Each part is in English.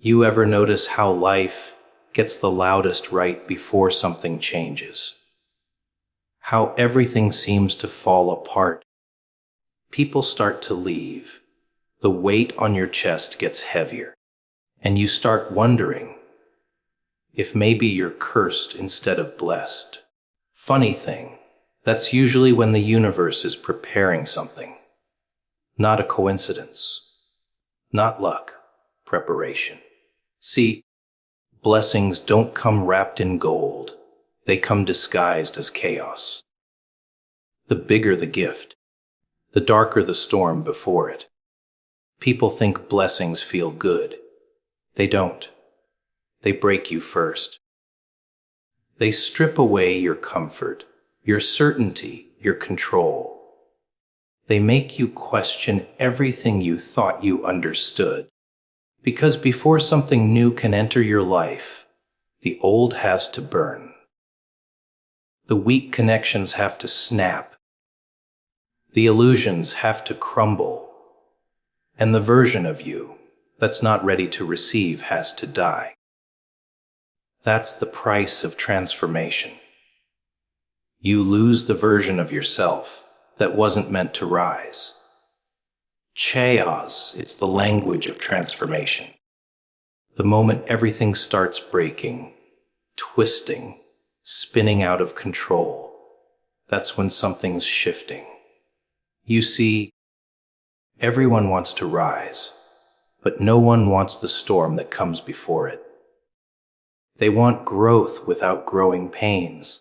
You ever notice how life gets the loudest right before something changes? How everything seems to fall apart? People start to leave. The weight on your chest gets heavier, and you start wondering if maybe you're cursed instead of blessed. Funny thing, that's usually when the universe is preparing something. Not a coincidence. Not luck. Preparation. See, blessings don't come wrapped in gold. They come disguised as chaos. The bigger the gift, the darker the storm before it. People think blessings feel good. They don't. They break you first. They strip away your comfort, your certainty, your control. They make you question everything you thought you understood. Because before something new can enter your life, the old has to burn. The weak connections have to snap. The illusions have to crumble. And the version of you that's not ready to receive has to die. That's the price of transformation. You lose the version of yourself that wasn't meant to rise. Chaos, it's the language of transformation. The moment everything starts breaking, twisting, spinning out of control, that's when something's shifting. You see, everyone wants to rise, but no one wants the storm that comes before it. They want growth without growing pains,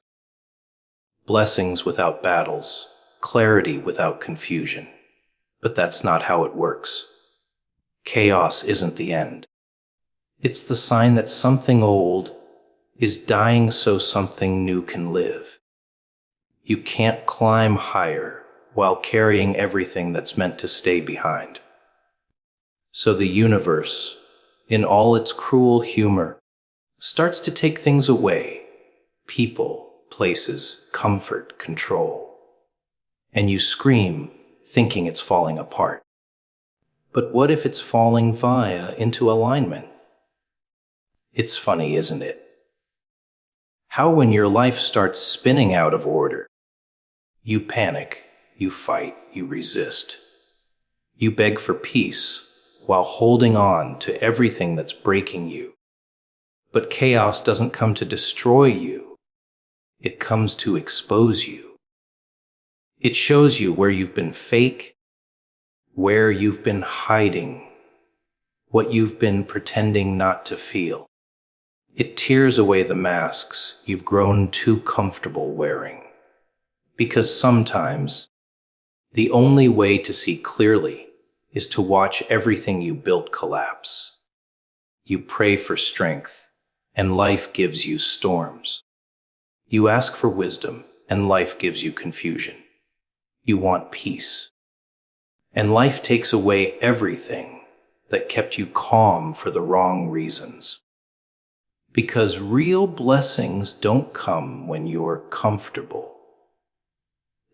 blessings without battles, clarity without confusion. But that's not how it works. Chaos isn't the end. It's the sign that something old is dying so something new can live. You can't climb higher while carrying everything that's meant to stay behind. So the universe, in all its cruel humor, starts to take things away: people, places, comfort, control. And you scream, thinking it's falling apart. But what if it's falling into alignment? It's funny, isn't it? How when your life starts spinning out of order, you panic, you fight, you resist. You beg for peace while holding on to everything that's breaking you. But chaos doesn't come to destroy you. It comes to expose you. It shows you where you've been fake, where you've been hiding, what you've been pretending not to feel. It tears away the masks you've grown too comfortable wearing. Because sometimes, the only way to see clearly is to watch everything you built collapse. You pray for strength, and life gives you storms. You ask for wisdom, and life gives you confusion. You want peace. And life takes away everything that kept you calm for the wrong reasons. Because real blessings don't come when you're comfortable.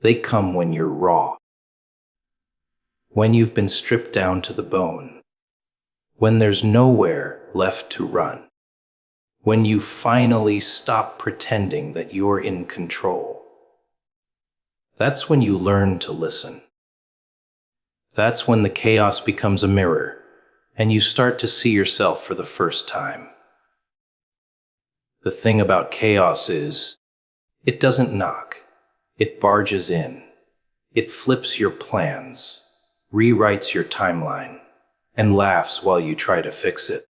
They come when you're raw. When you've been stripped down to the bone. When there's nowhere left to run. When you finally stop pretending that you're in control. That's when you learn to listen. That's when the chaos becomes a mirror, and you start to see yourself for the first time. The thing about chaos is, it doesn't knock. It barges in. It flips your plans, rewrites your timeline, and laughs while you try to fix it.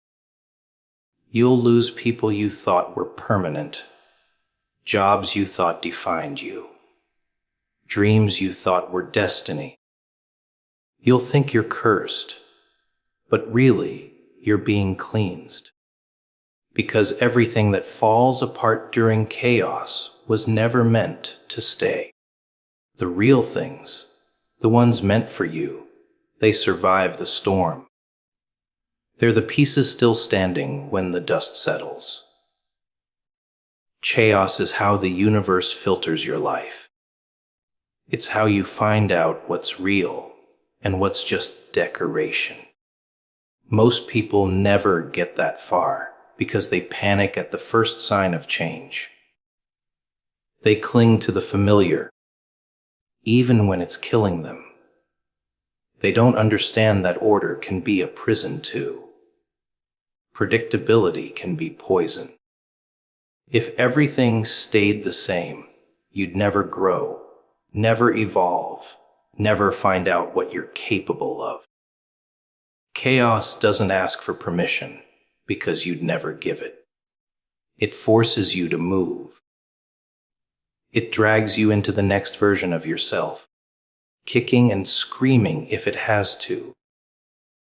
You'll lose people you thought were permanent, jobs you thought defined you, dreams you thought were destiny. You'll think you're cursed, but really, you're being cleansed. Because everything that falls apart during chaos was never meant to stay. The real things, the ones meant for you, they survive the storm. They're the pieces still standing when the dust settles. Chaos is how the universe filters your life. It's how you find out what's real and what's just decoration. Most people never get that far because they panic at the first sign of change. They cling to the familiar, even when it's killing them. They don't understand that order can be a prison too. Predictability can be poison. If everything stayed the same, you'd never grow, never evolve, never find out what you're capable of. Chaos doesn't ask for permission because you'd never give it. It forces you to move. It drags you into the next version of yourself, kicking and screaming if it has to.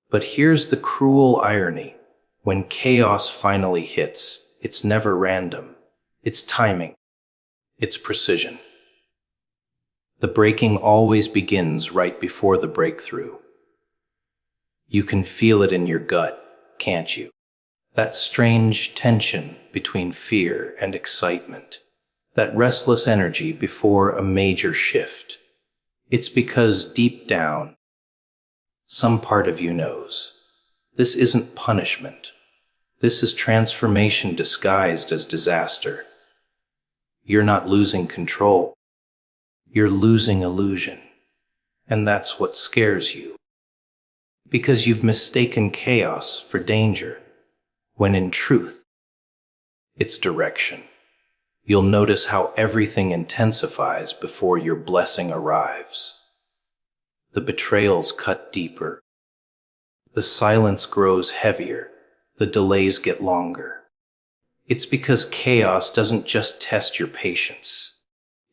But here's the cruel irony. When chaos finally hits, it's never random. It's timing. It's precision. The breaking always begins right before the breakthrough. You can feel it in your gut, can't you? That strange tension between fear and excitement. That restless energy before a major shift. It's because deep down, some part of you knows. This isn't punishment. This is transformation disguised as disaster. You're not losing control. You're losing illusion. And that's what scares you. Because you've mistaken chaos for danger, when in truth, it's direction. You'll notice how everything intensifies before your blessing arrives. The betrayals cut deeper. The silence grows heavier. The delays get longer. It's because chaos doesn't just test your patience.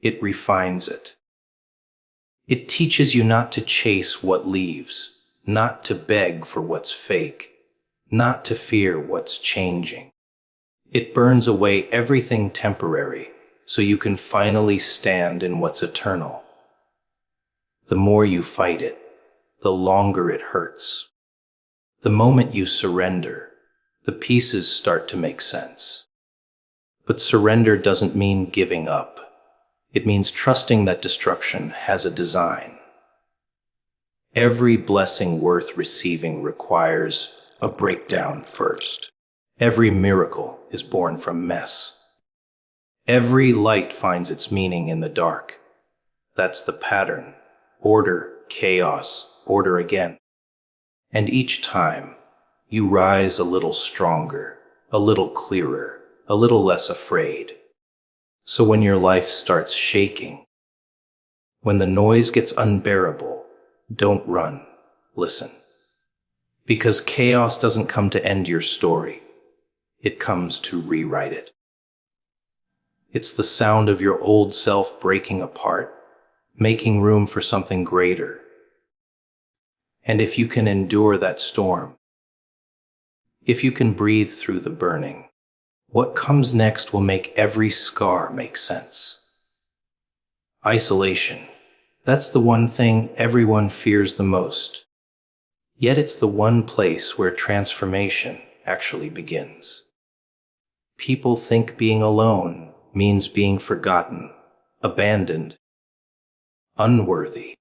It refines it. It teaches you not to chase what leaves, not to beg for what's fake, not to fear what's changing. It burns away everything temporary so you can finally stand in what's eternal. The more you fight it, the longer it hurts. The moment you surrender, the pieces start to make sense. But surrender doesn't mean giving up. It means trusting that destruction has a design. Every blessing worth receiving requires a breakdown first. Every miracle is born from mess. Every light finds its meaning in the dark. That's the pattern. Order, chaos, order again. And each time, you rise a little stronger, a little clearer, a little less afraid. So when your life starts shaking, when the noise gets unbearable, don't run, listen. Because chaos doesn't come to end your story. It comes to rewrite it. It's the sound of your old self breaking apart, making room for something greater. And if you can endure that storm, if you can breathe through the burning, what comes next will make every scar make sense. Isolation. That's the one thing everyone fears the most. Yet it's the one place where transformation actually begins. People think being alone means being forgotten, abandoned, unworthy.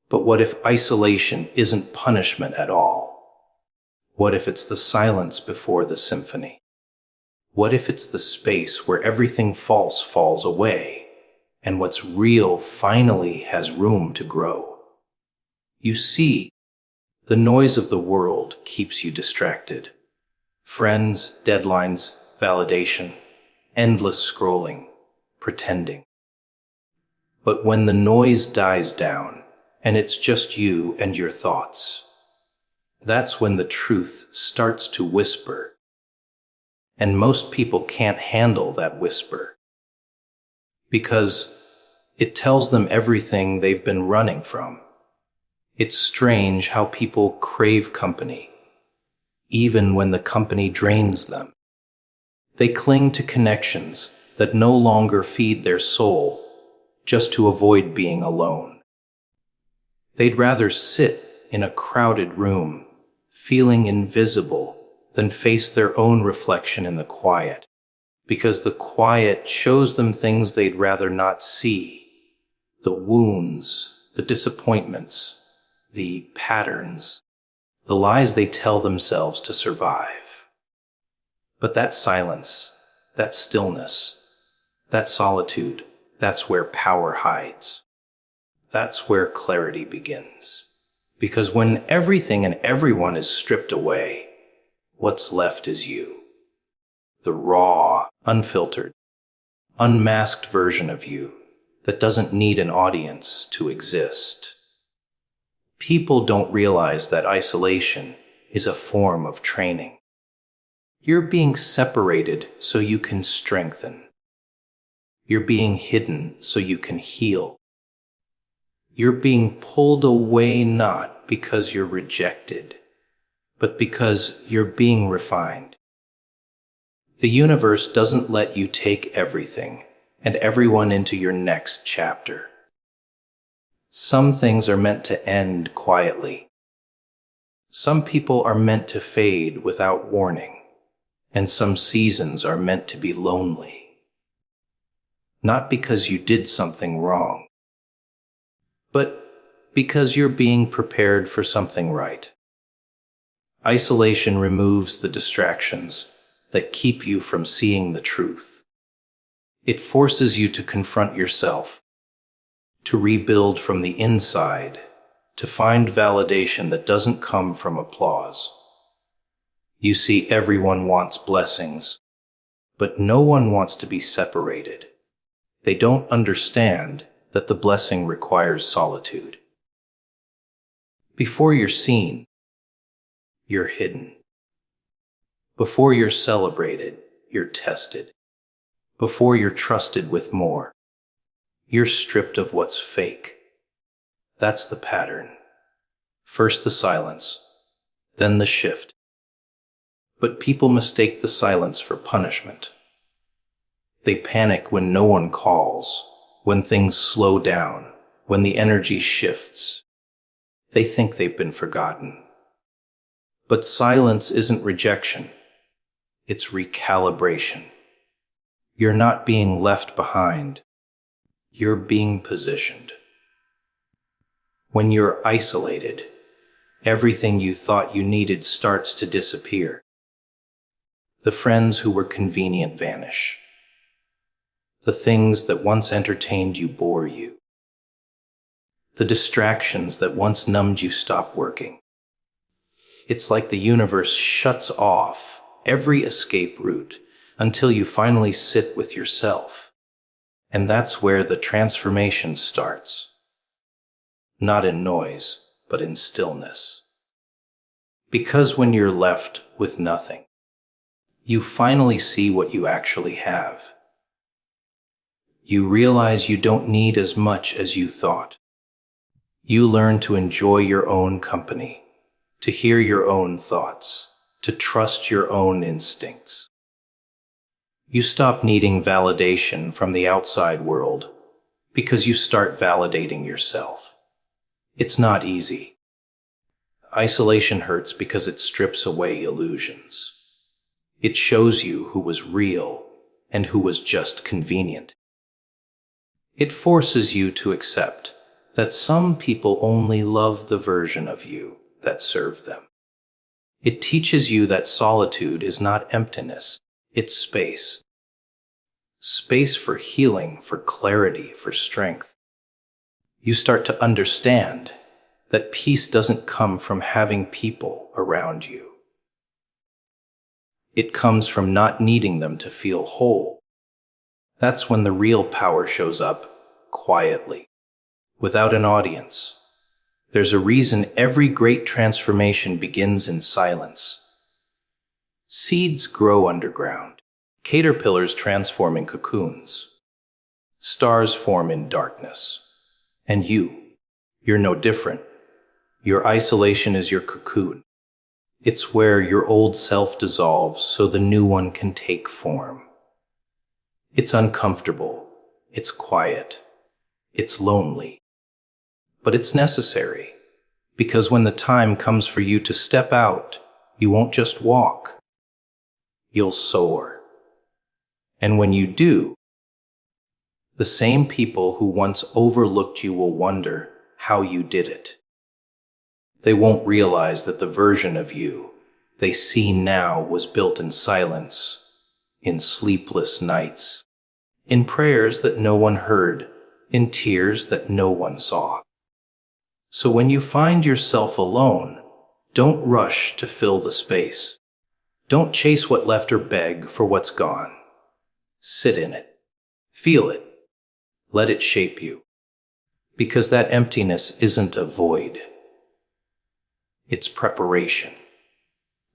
But what if isolation isn't punishment at all? What if it's the silence before the symphony? What if it's the space where everything false falls away, and what's real finally has room to grow? You see, the noise of the world keeps you distracted. Friends, deadlines, validation, endless scrolling, pretending. But when the noise dies down, and it's just you and your thoughts, that's when the truth starts to whisper. And most people can't handle that whisper, because it tells them everything they've been running from. It's strange how people crave company, even when the company drains them. They cling to connections that no longer feed their soul, just to avoid being alone. They'd rather sit in a crowded room, feeling invisible, than face their own reflection in the quiet, because the quiet shows them things they'd rather not see. The wounds, the disappointments, the patterns, the lies they tell themselves to survive. But that silence, that stillness, that solitude, that's where power hides. That's where clarity begins. Because when everything and everyone is stripped away, what's left is you. The raw, unfiltered, unmasked version of you that doesn't need an audience to exist. People don't realize that isolation is a form of training. You're being separated so you can strengthen. You're being hidden so you can heal. You're being pulled away not because you're rejected, but because you're being refined. The universe doesn't let you take everything and everyone into your next chapter. Some things are meant to end quietly. Some people are meant to fade without warning, and some seasons are meant to be lonely. Not because you did something wrong, but because you're being prepared for something right. Isolation removes the distractions that keep you from seeing the truth. It forces you to confront yourself, to rebuild from the inside, to find validation that doesn't come from applause. You see, everyone wants blessings, but no one wants to be separated. They don't understand that the blessing requires solitude. Before you're seen, you're hidden. Before you're celebrated, you're tested. Before you're trusted with more, you're stripped of what's fake. That's the pattern. First the silence, then the shift. But people mistake the silence for punishment. They panic when no one calls, when things slow down, when the energy shifts. They think they've been forgotten. But silence isn't rejection. It's recalibration. You're not being left behind. You're being positioned. When you're isolated, everything you thought you needed starts to disappear. The friends who were convenient vanish. The things that once entertained you bore you. The distractions that once numbed you stop working. It's like the universe shuts off every escape route until you finally sit with yourself. And that's where the transformation starts. Not in noise, but in stillness. Because when you're left with nothing, you finally see what you actually have. You realize you don't need as much as you thought. You learn to enjoy your own company, to hear your own thoughts, to trust your own instincts. You stop needing validation from the outside world because you start validating yourself. It's not easy. Isolation hurts because it strips away illusions. It shows you who was real and who was just convenient. It forces you to accept that some people only love the version of you that served them. It teaches you that solitude is not emptiness, it's space. Space for healing, for clarity, for strength. You start to understand that peace doesn't come from having people around you. It comes from not needing them to feel whole. That's when the real power shows up, quietly, without an audience. There's a reason every great transformation begins in silence. Seeds grow underground. Caterpillars transform in cocoons. Stars form in darkness. And you're no different. Your isolation is your cocoon. It's where your old self dissolves so the new one can take form. It's uncomfortable. It's quiet. It's lonely. But it's necessary, because when the time comes for you to step out, you won't just walk. You'll soar. And when you do, the same people who once overlooked you will wonder how you did it. They won't realize that the version of you they see now was built in silence, in sleepless nights, in prayers that no one heard, in tears that no one saw. So when you find yourself alone, don't rush to fill the space. Don't chase what left or beg for what's gone. Sit in it. Feel it. Let it shape you. Because that emptiness isn't a void. It's preparation.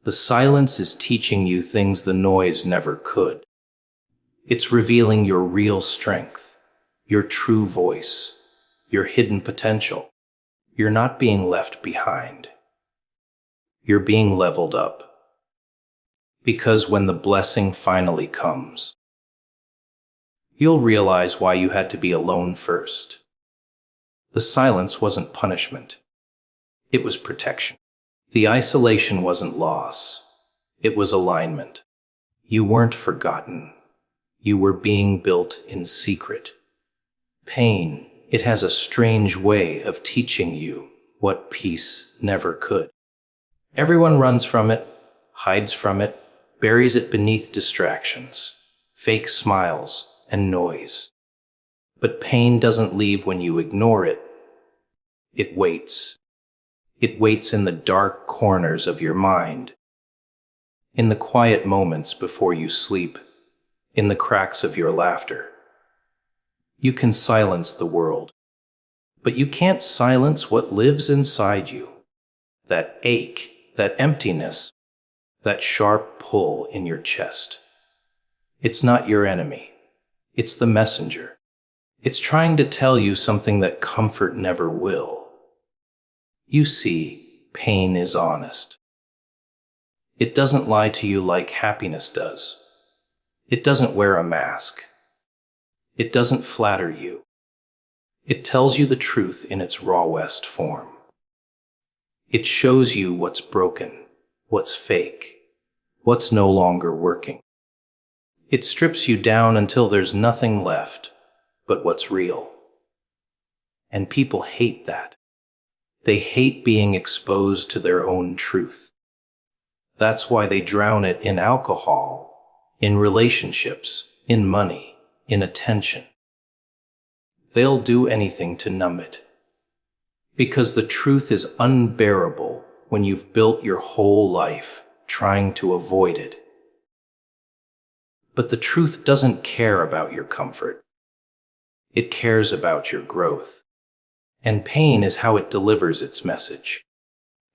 The silence is teaching you things the noise never could. It's revealing your real strength, your true voice, your hidden potential. You're not being left behind. You're being leveled up. Because when the blessing finally comes, you'll realize why you had to be alone first. The silence wasn't punishment. It was protection. The isolation wasn't loss. It was alignment. You weren't forgotten. You were being built in secret. Pain, it has a strange way of teaching you what peace never could. Everyone runs from it, hides from it, buries it beneath distractions, fake smiles, and noise. But pain doesn't leave when you ignore it. It waits. It waits in the dark corners of your mind, in the quiet moments before you sleep, in the cracks of your laughter. You can silence the world, but you can't silence what lives inside you. That ache, that emptiness, that sharp pull in your chest. It's not your enemy. It's the messenger. It's trying to tell you something that comfort never will. You see, pain is honest. It doesn't lie to you like happiness does. It doesn't wear a mask. It doesn't flatter you. It tells you the truth in its rawest form. It shows you what's broken, what's fake, what's no longer working. It strips you down until there's nothing left but what's real. And people hate that. They hate being exposed to their own truth. That's why they drown it in alcohol, in relationships, in money, in attention. They'll do anything to numb it. Because the truth is unbearable when you've built your whole life trying to avoid it. But the truth doesn't care about your comfort. It cares about your growth. And pain is how it delivers its message.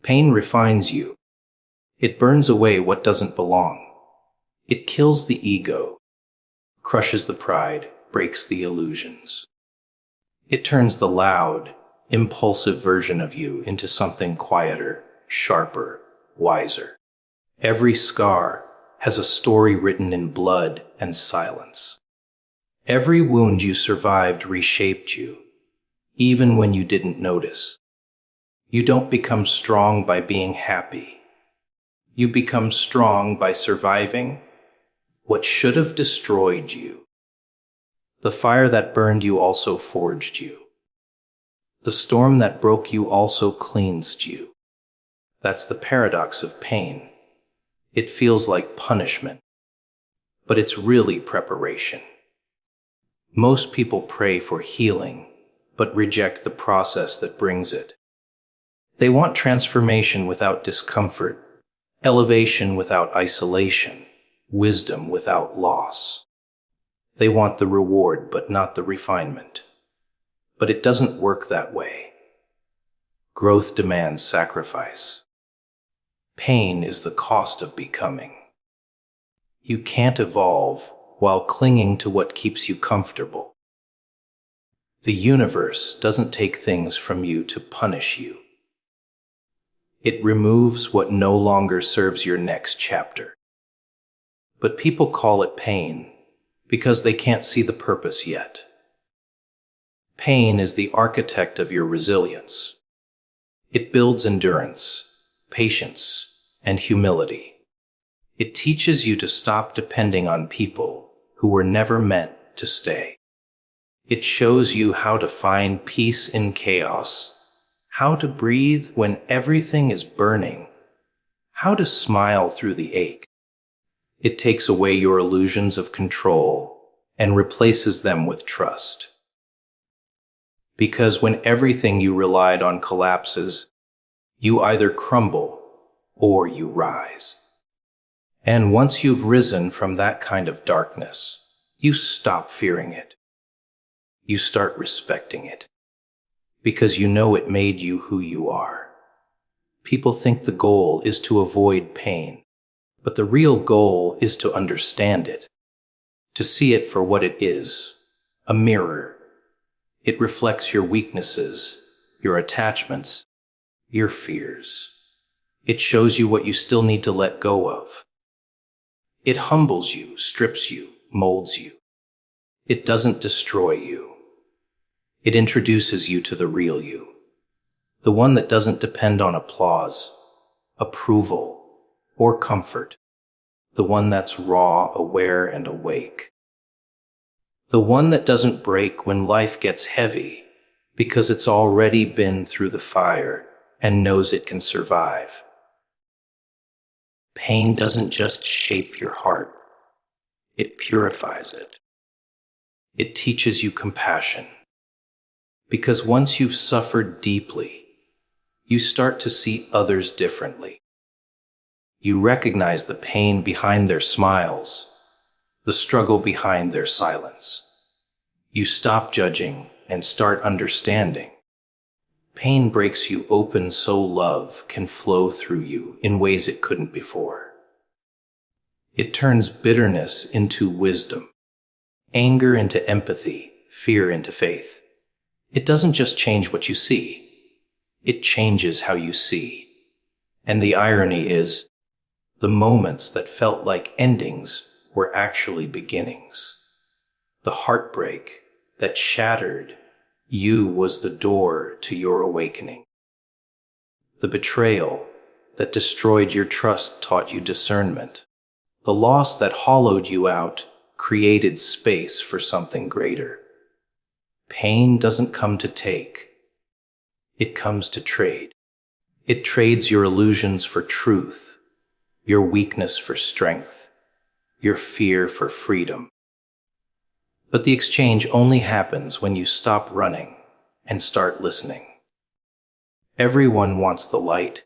Pain refines you. It burns away what doesn't belong. It kills the ego, crushes the pride, breaks the illusions. It turns the loud, impulsive version of you into something quieter, sharper, wiser. Every scar has a story written in blood and silence. Every wound you survived reshaped you, even when you didn't notice. You don't become strong by being happy. You become strong by surviving what should have destroyed you. The fire that burned you also forged you. The storm that broke you also cleansed you. That's the paradox of pain. It feels like punishment, but it's really preparation. Most people pray for healing, but reject the process that brings it. They want transformation without discomfort, elevation without isolation, wisdom without loss. They want the reward, but not the refinement. But it doesn't work that way. Growth demands sacrifice. Pain is the cost of becoming. You can't evolve while clinging to what keeps you comfortable. The universe doesn't take things from you to punish you. It removes what no longer serves your next chapter. But people call it pain because they can't see the purpose yet. Pain is the architect of your resilience. It builds endurance, patience, and humility. It teaches you to stop depending on people who were never meant to stay. It shows you how to find peace in chaos, how to breathe when everything is burning, how to smile through the ache. It takes away your illusions of control and replaces them with trust. Because when everything you relied on collapses, you either crumble or you rise. And once you've risen from that kind of darkness, you stop fearing it. You start respecting it. Because you know it made you who you are. People think the goal is to avoid pain, but the real goal is to understand it, to see it for what it is, a mirror. It reflects your weaknesses, your attachments, your fears. It shows you what you still need to let go of. It humbles you, strips you, molds you. It doesn't destroy you. It introduces you to the real you. The one that doesn't depend on applause, approval, or comfort. The one that's raw, aware, and awake. The one that doesn't break when life gets heavy, because it's already been through the fire and knows it can survive. Pain doesn't just shape your heart, it purifies it. It teaches you compassion. Because once you've suffered deeply, you start to see others differently. You recognize the pain behind their smiles, the struggle behind their silence. You stop judging and start understanding. Pain breaks you open so love can flow through you in ways it couldn't before. It turns bitterness into wisdom, anger into empathy, fear into faith. It doesn't just change what you see, it changes how you see. And the irony is, the moments that felt like endings were actually beginnings. The heartbreak that shattered you was the door to your awakening. The betrayal that destroyed your trust taught you discernment. The loss that hollowed you out created space for something greater. Pain doesn't come to take. It comes to trade. It trades your illusions for truth, your weakness for strength, your fear for freedom. But the exchange only happens when you stop running and start listening. Everyone wants the light,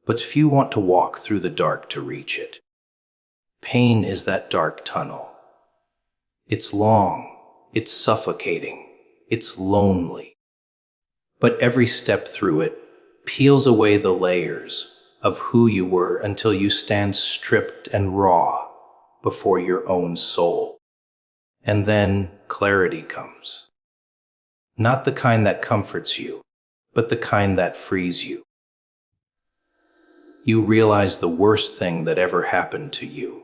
but few want to walk through the dark to reach it. Pain is that dark tunnel. It's long, it's suffocating, it's lonely. But every step through it peels away the layers of who you were until you stand stripped and raw before your own soul. And then clarity comes. Not the kind that comforts you, but the kind that frees you. You realize the worst thing that ever happened to you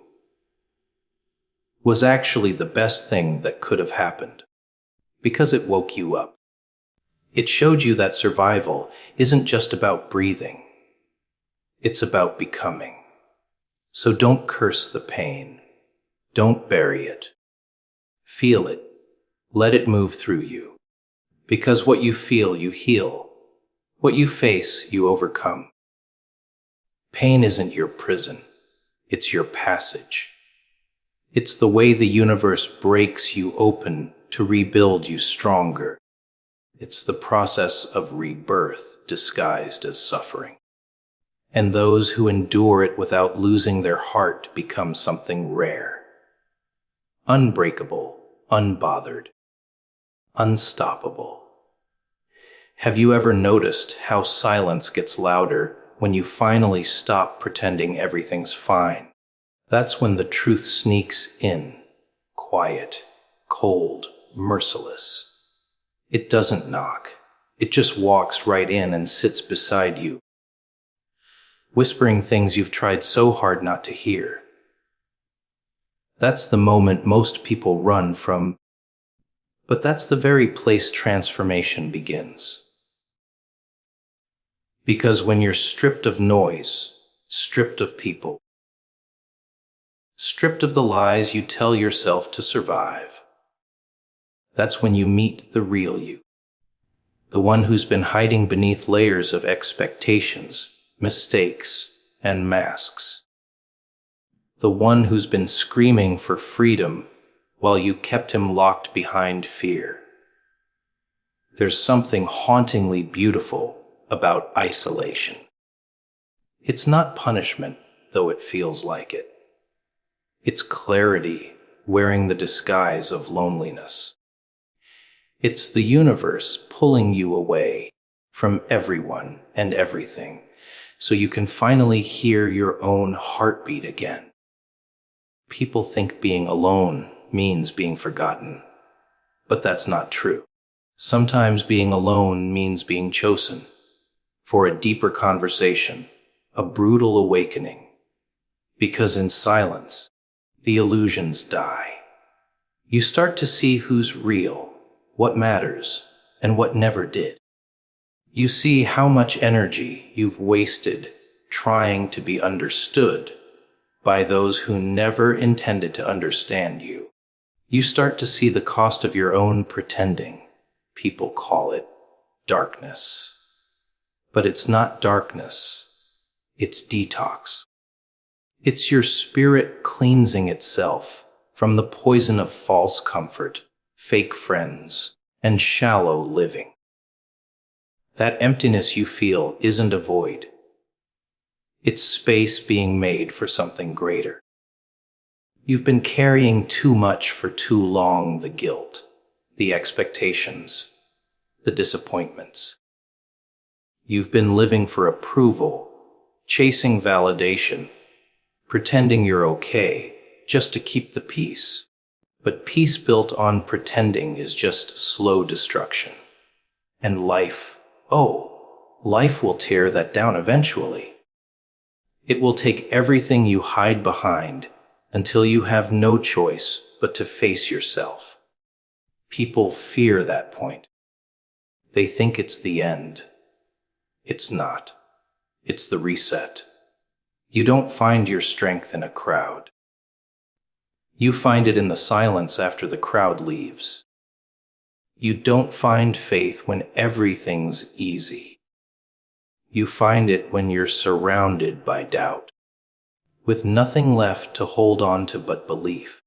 was actually the best thing that could have happened, because it woke you up. It showed you that survival isn't just about breathing. It's about becoming. So don't curse the pain. Don't bury it. Feel it. Let it move through you. Because what you feel, you heal. What you face, you overcome. Pain isn't your prison. It's your passage. It's the way the universe breaks you open to rebuild you stronger. It's the process of rebirth disguised as suffering. And those who endure it without losing their heart become something rare. Unbreakable, unbothered, unstoppable. Have you ever noticed how silence gets louder when you finally stop pretending everything's fine? That's when the truth sneaks in, quiet, cold, merciless. It doesn't knock. It just walks right in and sits beside you, whispering things you've tried so hard not to hear. That's the moment most people run from, but that's the very place transformation begins. Because when you're stripped of noise, stripped of people, stripped of the lies you tell yourself to survive, that's when you meet the real you. The one who's been hiding beneath layers of expectations, mistakes, and masks. The one who's been screaming for freedom while you kept him locked behind fear. There's something hauntingly beautiful about isolation. It's not punishment, though it feels like it. It's clarity wearing the disguise of loneliness. It's the universe pulling you away from everyone and everything so you can finally hear your own heartbeat again. People think being alone means being forgotten, but that's not true. Sometimes being alone means being chosen for a deeper conversation, a brutal awakening, because in silence, the illusions die. You start to see who's real, what matters, and what never did. You see how much energy you've wasted trying to be understood by those who never intended to understand you. You start to see the cost of your own pretending. People call it darkness. But it's not darkness. It's detox. It's your spirit cleansing itself from the poison of false comfort, fake friends, and shallow living. That emptiness you feel isn't a void. It's space being made for something greater. You've been carrying too much for too long, the guilt, the expectations, the disappointments. You've been living for approval, chasing validation, pretending you're okay just to keep the peace. But peace built on pretending is just slow destruction. And life will tear that down eventually. It will take everything you hide behind until you have no choice but to face yourself. People fear that point. They think it's the end. It's not. It's the reset. You don't find your strength in a crowd. You find it in the silence after the crowd leaves. You don't find faith when everything's easy. You find it when you're surrounded by doubt, with nothing left to hold on to but belief.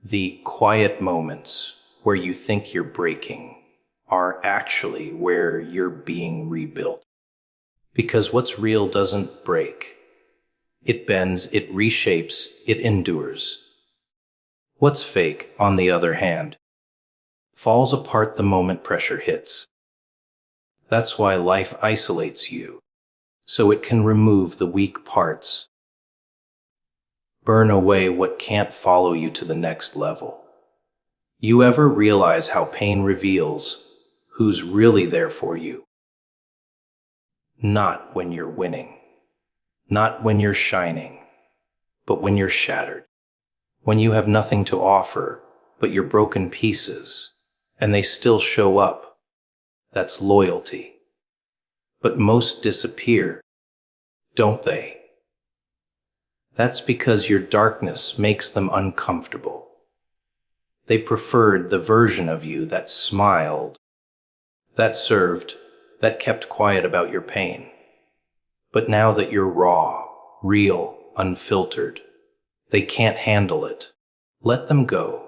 The quiet moments where you think you're breaking are actually where you're being rebuilt. Because what's real doesn't break. It bends, it reshapes, it endures. What's fake, on the other hand, falls apart the moment pressure hits. That's why life isolates you, so it can remove the weak parts. Burn away what can't follow you to the next level. You ever realize how pain reveals who's really there for you? Not when you're winning, not when you're shining, but when you're shattered. When you have nothing to offer but your broken pieces, and they still show up. That's loyalty. But most disappear, don't they? That's because your darkness makes them uncomfortable. They preferred the version of you that smiled, that served, that kept quiet about your pain. But now that you're raw, real, unfiltered, they can't handle it. Let them go.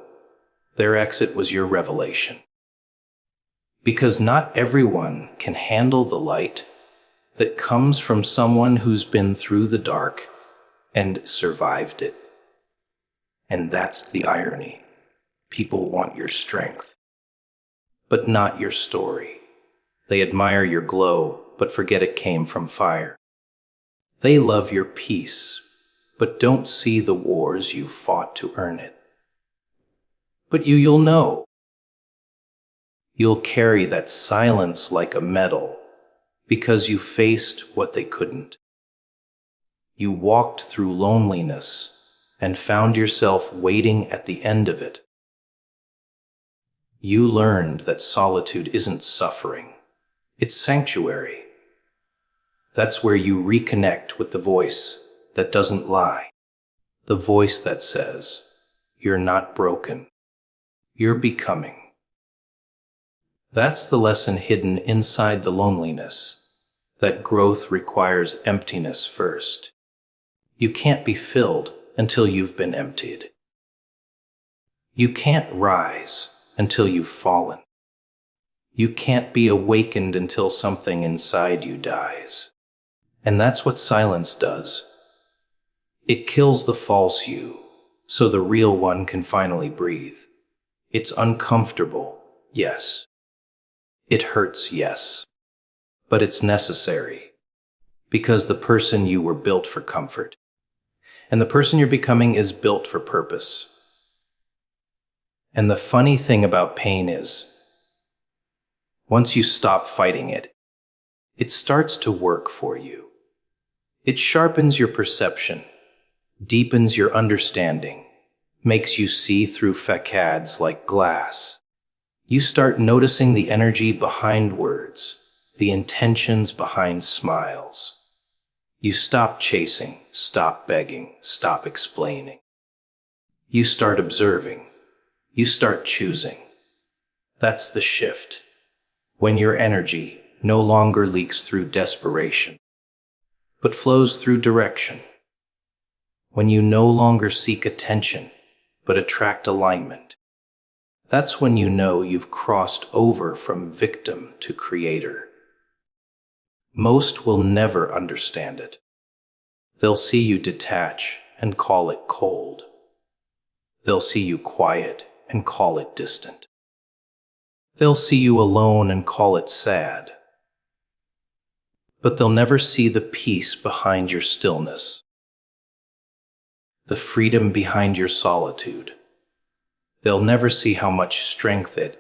Their exit was your revelation. Because not everyone can handle the light that comes from someone who's been through the dark and survived it. And that's the irony. People want your strength, but not your story. They admire your glow, but forget it came from fire. They love your peace, but don't see the wars you fought to earn it. But you'll know. You'll carry that silence like a medal because you faced what they couldn't. You walked through loneliness and found yourself waiting at the end of it. You learned that solitude isn't suffering, it's sanctuary. That's where you reconnect with the voice that doesn't lie, the voice that says, you're not broken, you're becoming. That's the lesson hidden inside the loneliness, that growth requires emptiness first. You can't be filled until you've been emptied. You can't rise until you've fallen. You can't be awakened until something inside you dies. And that's what silence does. It kills the false you, so the real one can finally breathe. It's uncomfortable, yes. It hurts, yes. But it's necessary, because the person you were built for comfort, and the person you're becoming is built for purpose. And the funny thing about pain is, once you stop fighting it, it starts to work for you. It sharpens your perception, deepens your understanding, makes you see through facades like glass. You start noticing the energy behind words, the intentions behind smiles. You stop chasing, stop begging, stop explaining. You start observing. You start choosing. That's the shift. When your energy no longer leaks through desperation, but flows through direction. When you no longer seek attention, but attract alignment. That's when you know you've crossed over from victim to creator. Most will never understand it. They'll see you detach and call it cold. They'll see you quiet and call it distant. They'll see you alone and call it sad. But they'll never see the peace behind your stillness, the freedom behind your solitude. They'll never see how much strength it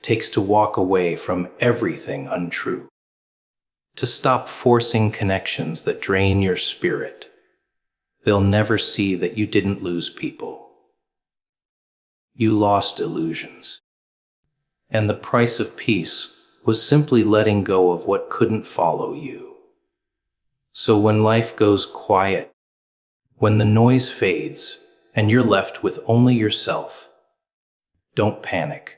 takes to walk away from everything untrue, to stop forcing connections that drain your spirit. They'll never see that you didn't lose people. You lost illusions. And the price of peace was simply letting go of what couldn't follow you. So when life goes quiet, when the noise fades and you're left with only yourself, don't panic.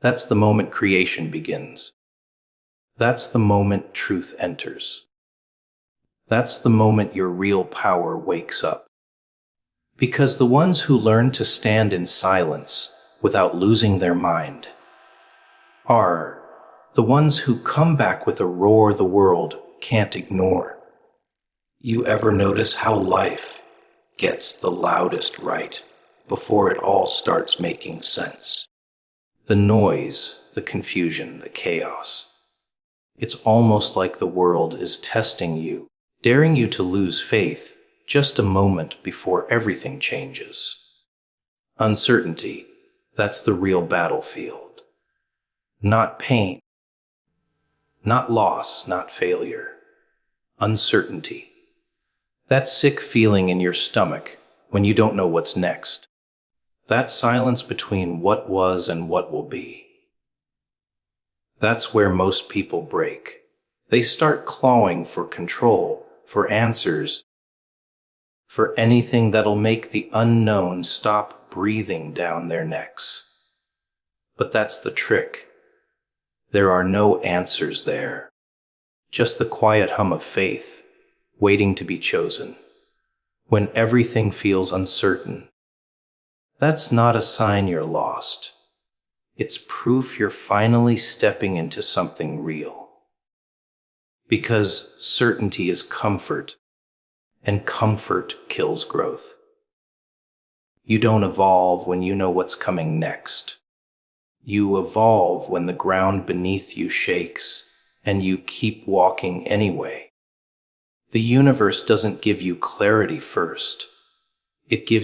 That's the moment creation begins. That's the moment truth enters. That's the moment your real power wakes up. Because the ones who learn to stand in silence without losing their mind are the ones who come back with a roar the world can't ignore. You ever notice how life gets the loudest right before it all starts making sense? The noise, the confusion, the chaos. It's almost like the world is testing you, daring you to lose faith just a moment before everything changes. Uncertainty, that's the real battlefield. Not pain, not loss, not failure. Uncertainty. That sick feeling in your stomach when you don't know what's next. That silence between what was and what will be. That's where most people break. They start clawing for control, for answers, for anything that'll make the unknown stop breathing down their necks. But that's the trick. There are no answers there. Just the quiet hum of faith, waiting to be chosen. When everything feels uncertain, that's not a sign you're lost. It's proof you're finally stepping into something real. Because certainty is comfort, and comfort kills growth. You don't evolve when you know what's coming next. You evolve when the ground beneath you shakes, and you keep walking anyway. The universe doesn't give you clarity first. It gives